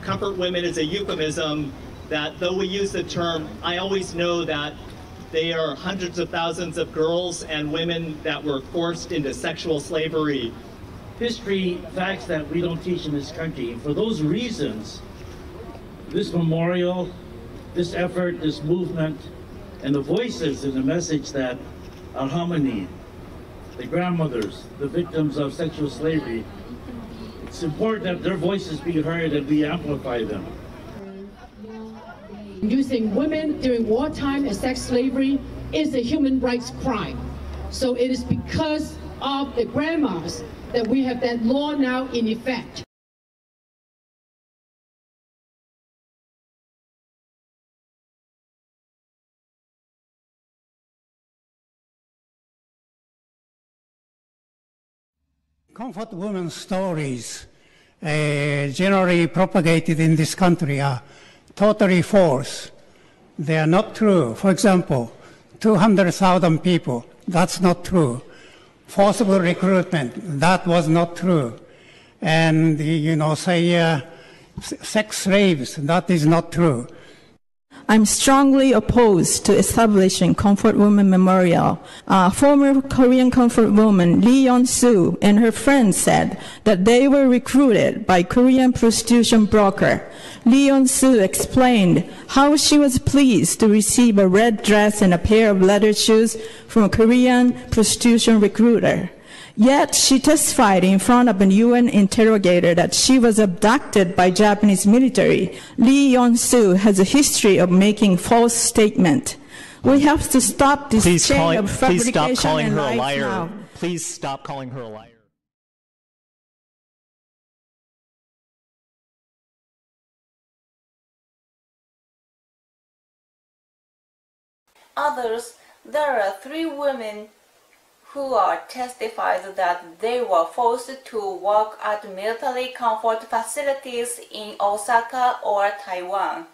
comfort women is a euphemism that, though we use the term, I always know that they are hundreds of thousands of girls and women that were forced into sexual slavery. History, facts that we don't teach in this country. And for those reasons, this memorial, this effort, this movement, and the voices and the message that our hominy, the grandmothers, the victims of sexual slavery, it's important that their voices be heard and we amplify them. Using women during wartime and sex slavery is a human rights crime. So it is because of the grandmas that we have that law now in effect. Comfort women's stories generally propagated in this country are totally false. They are not true. For example, 200,000 people, that's not true. Forcible recruitment, that was not true. And, sex slaves, that is not true. I'm strongly opposed to establishing Comfort Women Memorial. Former Korean comfort woman Lee Yeon-soo and her friends said that they were recruited by Korean prostitution broker. Lee Yeon-soo explained how she was pleased to receive a red dress and a pair of leather shoes from a Korean prostitution recruiter. Yet she testified in front of an UN interrogator that she was abducted by Japanese military. Lee Yeon-soo has a history of making false statements. We have to stop this chain of fabrication. Please stop calling her a liar. Now. Please stop calling her a liar. Others, there are 3 women who are testified that they were forced to work at military comfort facilities in Osaka or Taiwan.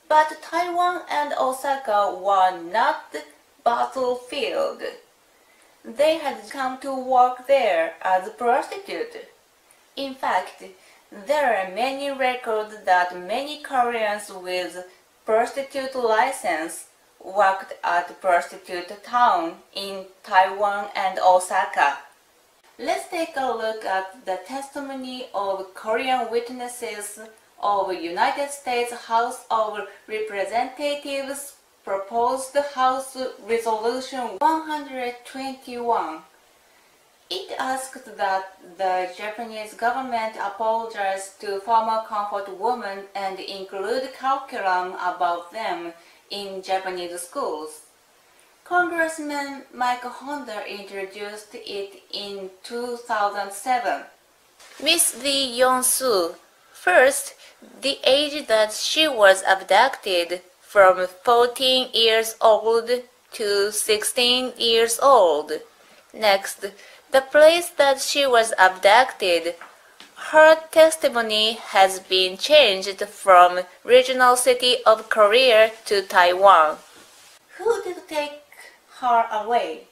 But Taiwan and Osaka were not the battlefield. They had come to work there as a prostitute. In fact, there are many records that many Koreans with prostitute license worked at prostitute town in Taiwan and Osaka. Let's take a look at the testimony of Korean witnesses of United States House of Representatives proposed House Resolution 121. It asked that the Japanese government apologize to former comfort women and include curriculum about them in Japanese schools. Congressman Michael Yon introduced it in 2007. Miss Lee Yeon-soo, first, the age that she was abducted from 14 years old to 16 years old. Next, the place that she was abducted. Her testimony has been changed from regional city of Korea to Taiwan. Who did take her away?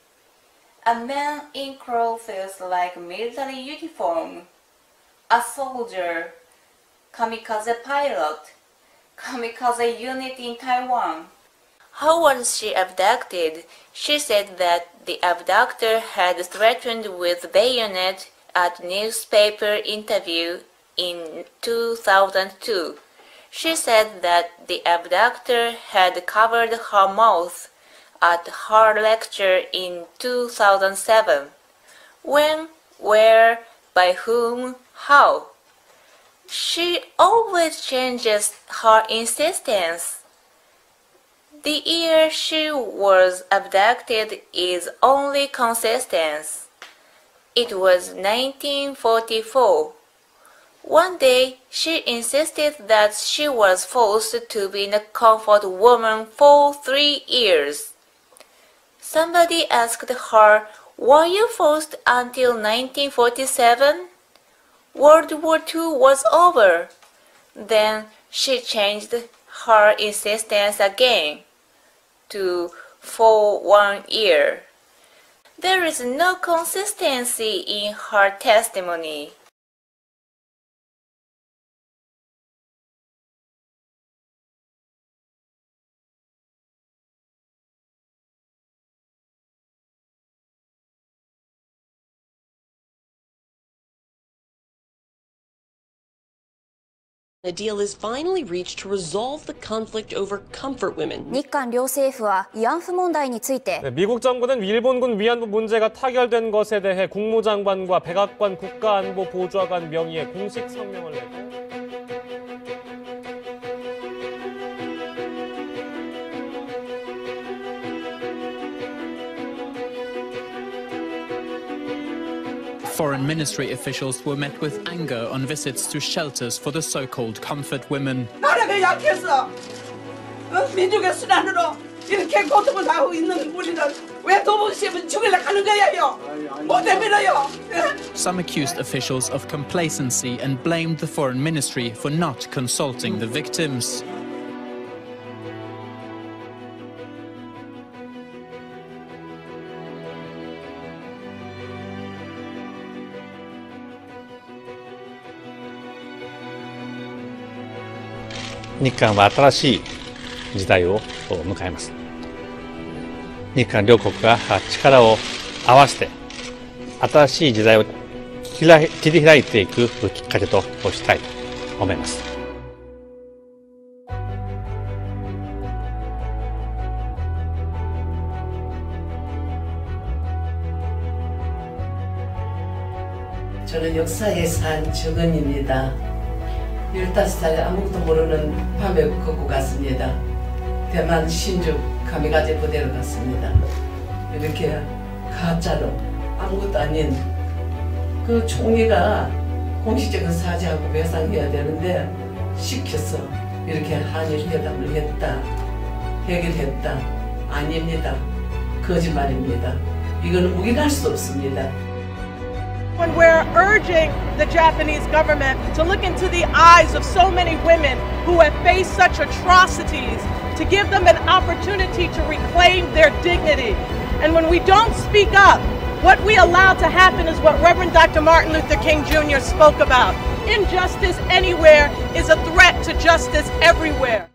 A man in clothes like military uniform, a soldier, kamikaze pilot, kamikaze unit in Taiwan. How was she abducted? She said that the abductor had threatened with bayonet at newspaper interview in 2002. She said that the abductor had covered her mouth at her lecture in 2007. When, where, by whom, how? She always changes her insistence. The year she was abducted is only consistent. It was 1944. One day, she insisted that she was forced to be a comfort woman for 3 years. Somebody asked her, "Were you forced until 1947? World War II was over." Then she changed her insistence again to for 1 year. There is no consistency in her testimony. A deal is finally reached to resolve the conflict over comfort women. 日韓両政府は慰安婦問題について 미국 정부는 일본군 위안부 문제가 타결된 것에 대해 국무장관과 백악관 국가안보보좌관 명의의 공식 성명을 내고 Foreign ministry officials were met with anger on visits to shelters for the so-called comfort women. 나라가 약해서 민족의 수단으로 이렇게 고통을 당하고 있는 우리는 왜 도봉시면 죽이려 하는 거예요? 못 내밀어요. Some accused officials of complacency and blamed the foreign ministry for not consulting the victims. 日韓は新しい時代を迎えます。日韓両国が力を合わせて新しい時代を切り開いていくきっかけとしたいと思います。 저는 역사에 산 증언입니다. 15살에 아무것도 모르는 밤에 걷고 갔습니다. 대만 신주 가미가제 부대로 갔습니다. 이렇게 가짜로 아무것도 아닌 그 총리가 공식적인 사죄하고 배상해야 되는데 시켜서 이렇게 한일 회담을 했다. 해결했다. 아닙니다. 거짓말입니다. 이거는 묵인할 수 없습니다. When we're urging the Japanese government to look into the eyes of so many women who have faced such atrocities, to give them an opportunity to reclaim their dignity. And when we don't speak up, what we allow to happen is what Reverend Dr. Martin Luther King Jr. spoke about. Injustice anywhere is a threat to justice everywhere.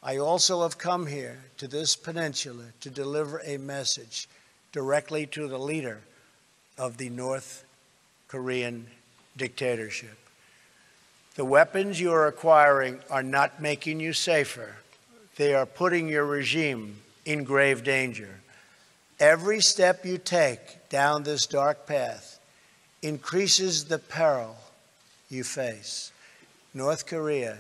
I also have come here to this peninsula to deliver a message directly to the leader of the North Korean dictatorship. The weapons you are acquiring are not making you safer. They are putting your regime in grave danger. Every step you take down this dark path increases the peril you face. North Korea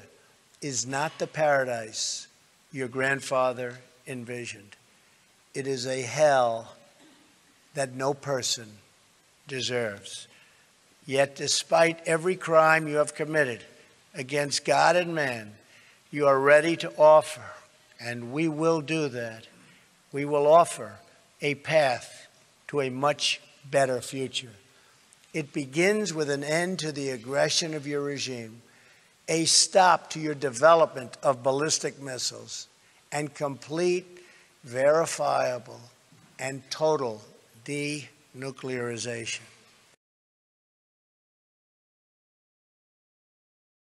is not the paradise your grandfather envisioned. It is a hell that no person deserves. Yet despite every crime you have committed against God and man, you are ready to offer, and we will do that. We will offer a path to a much better future. It begins with an end to the aggression of your regime, a stop to your development of ballistic missiles, and complete, verifiable, and total denuclearization.